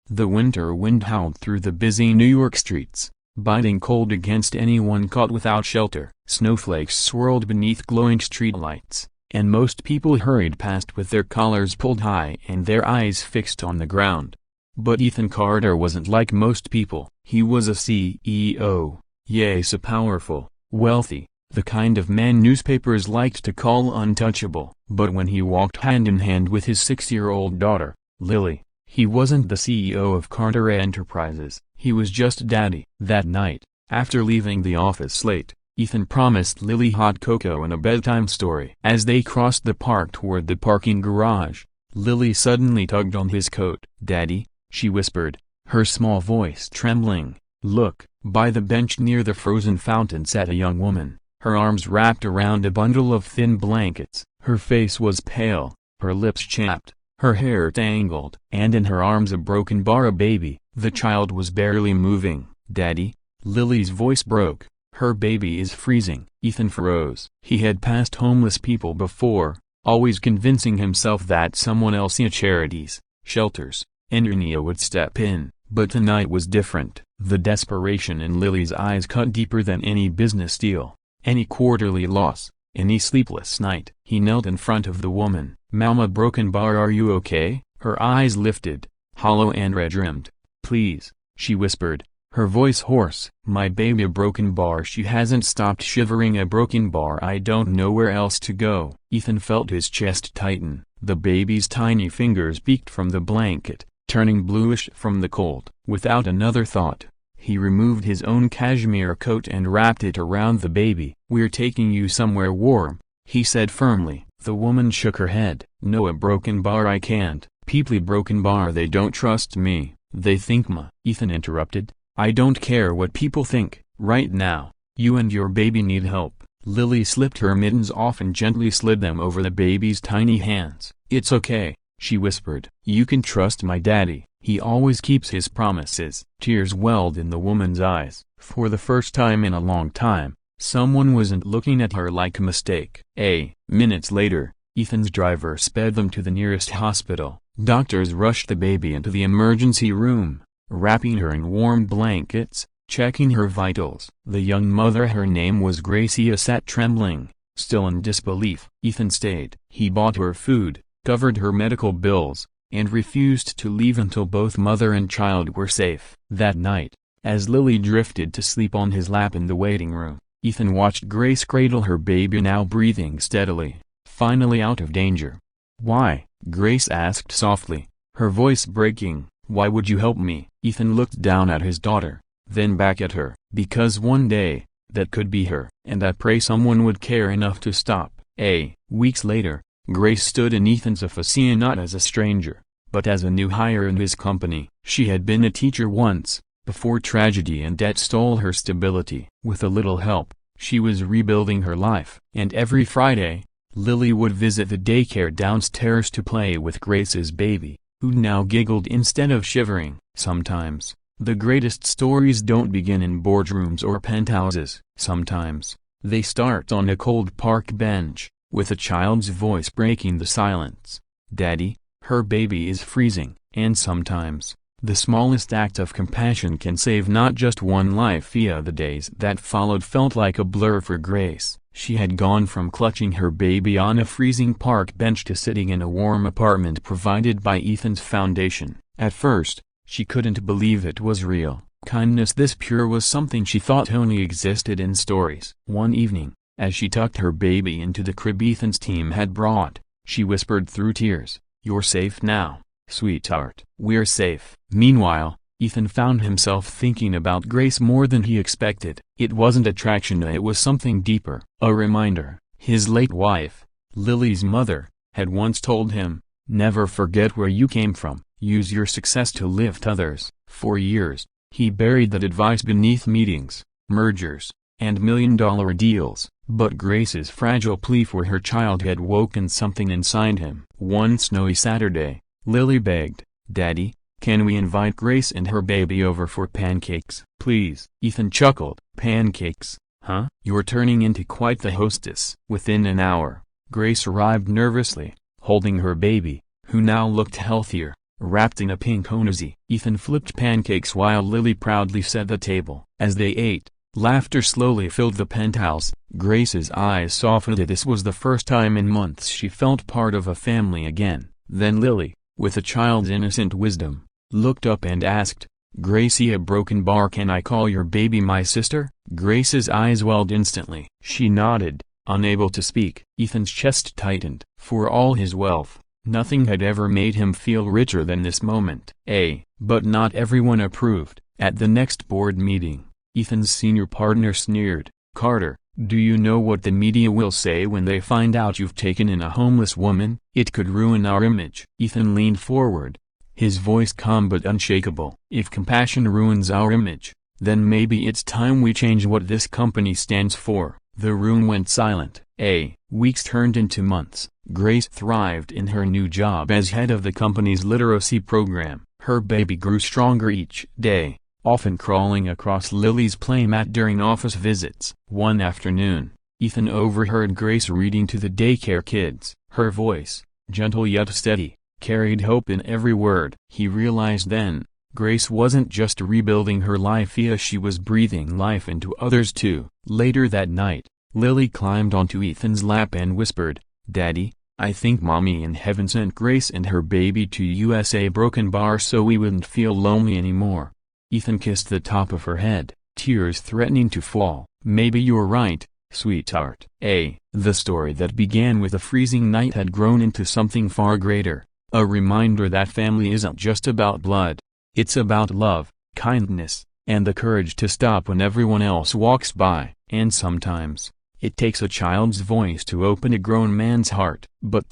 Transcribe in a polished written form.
The winter wind howled through the busy New York streets, biting cold against anyone caught without shelter. Snowflakes swirled beneath glowing streetlights, and most people hurried past with their collars pulled high and their eyes fixed on the ground. But Ethan Carter wasn't like most people. He was a CEO, yes, a powerful, wealthy, the kind of man newspapers liked to call untouchable. But when he walked hand in hand with his 6-year-old daughter, Lily, he wasn't the CEO of Carter Enterprises, he was just daddy. That night, after leaving the office late, Ethan promised Lily hot cocoa and a bedtime story. As they crossed the park toward the parking garage, Lily suddenly tugged on his coat. "Daddy," she whispered, her small voice trembling. "Look." By the bench near the frozen fountain sat a young woman, her arms wrapped around a bundle of thin blankets. Her face was pale, her lips chapped, her hair tangled, and in her arms a broken bar, a baby. The child was barely moving. "Daddy," Lily's voice broke, "her baby is freezing." Ethan froze. He had passed homeless people before, always convincing himself that someone else in charities, shelters, Internia would step in, but tonight was different. The desperation in Lily's eyes cut deeper than any business deal, any quarterly loss, any sleepless night. He knelt in front of the woman. "Mama broken bar, are you okay?" Her eyes lifted, hollow and red-rimmed. "Please," she whispered, her voice hoarse. "My baby a broken bar." She hasn't stopped shivering. "A broken bar, I don't know where else to go." Ethan felt his chest tighten. The baby's tiny fingers peeked from the blanket, turning bluish from the cold. Without another thought, he removed his own cashmere coat and wrapped it around the baby. "We're taking you somewhere warm," he said firmly. The woman shook her head. "No, a broken bar, I can't." "Peeply broken bar, they don't trust me, they think ma." Ethan interrupted. "I don't care what people think. Right now, you and your baby need help." Lily slipped her mittens off and gently slid them over the baby's tiny hands. "It's okay," she whispered. "You can trust my daddy. He always keeps his promises." Tears welled in the woman's eyes. For the first time in a long time, someone wasn't looking at her like a mistake. Minutes later, Ethan's driver sped them to the nearest hospital. Doctors rushed the baby into the emergency room, wrapping her in warm blankets, checking her vitals. The young mother, her name was Gracia, sat trembling, still in disbelief. Ethan stayed. He bought her food, covered her medical bills, and refused to leave until both mother and child were safe. That night, as Lily drifted to sleep on his lap in the waiting room, Ethan watched Grace cradle her baby, now breathing steadily, finally out of danger. "Why?" Grace asked softly, her voice breaking. "Why would you help me?" Ethan looked down at his daughter, then back at her. "Because one day, that could be her, and I pray someone would care enough to stop." Weeks later, Grace stood in Ethan's office not as a stranger, but as a new hire in his company. She had been a teacher once, before tragedy and debt stole her stability. With a little help, she was rebuilding her life. And every Friday, Lily would visit the daycare downstairs to play with Grace's baby, who now giggled instead of shivering. Sometimes, the greatest stories don't begin in boardrooms or penthouses. Sometimes, they start on a cold park bench, with a child's voice breaking the silence. "Daddy, her baby is freezing." And sometimes, the smallest act of compassion can save not just one life. The days that followed felt like a blur for Grace. She had gone from clutching her baby on a freezing park bench to sitting in a warm apartment provided by Ethan's foundation. At first, she couldn't believe it was real. Kindness this pure was something she thought only existed in stories. One evening, as she tucked her baby into the crib Ethan's team had brought, she whispered through tears, "You're safe now, sweetheart." "We're safe." Meanwhile, Ethan found himself thinking about Grace more than he expected. It wasn't attraction, it was something deeper. A reminder. His late wife, Lily's mother, had once told him, "Never forget where you came from. Use your success to lift others." For years, he buried that advice beneath meetings, mergers, and million-dollar deals. But Grace's fragile plea for her child had woken something inside him. One snowy Saturday, Lily begged, "Daddy, can we invite Grace and her baby over for pancakes?" "Please." Ethan chuckled. "Pancakes, huh? You're turning into quite the hostess." Within an hour, Grace arrived nervously, holding her baby, who now looked healthier, wrapped in a pink onesie. Ethan flipped pancakes while Lily proudly set the table. As they ate, laughter slowly filled the penthouse. Grace's eyes softened. This was the first time in months she felt part of a family again. Then Lily, with a child's innocent wisdom, looked up and asked, "Gracie, a broken bar, can I call your baby my sister?" Grace's eyes welled instantly. She nodded, unable to speak. Ethan's chest tightened. For all his wealth, nothing had ever made him feel richer than this moment. But not everyone approved. At the next board meeting, Ethan's senior partner sneered, "Carter, do you know what the media will say when they find out you've taken in a homeless woman? It could ruin our image." Ethan leaned forward, his voice calm but unshakable. "If compassion ruins our image, then maybe it's time we change what this company stands for." The room went silent. Weeks turned into months. Grace thrived in her new job as head of the company's literacy program. Her baby grew stronger each day, often crawling across Lily's playmat during office visits. One afternoon, Ethan overheard Grace reading to the daycare kids. Her voice, gentle yet steady, carried hope in every word. He realized then, Grace wasn't just rebuilding her life, she was breathing life into others too. Later that night, Lily climbed onto Ethan's lap and whispered, "Daddy, I think Mommy in heaven sent Grace and her baby to USA broken bar so we wouldn't feel lonely anymore." Ethan kissed the top of her head, tears threatening to fall. "Maybe you're right, sweetheart." The story that began with a freezing night had grown into something far greater, a reminder that family isn't just about blood. It's about love, kindness, and the courage to stop when everyone else walks by. And sometimes, it takes a child's voice to open a grown man's heart. But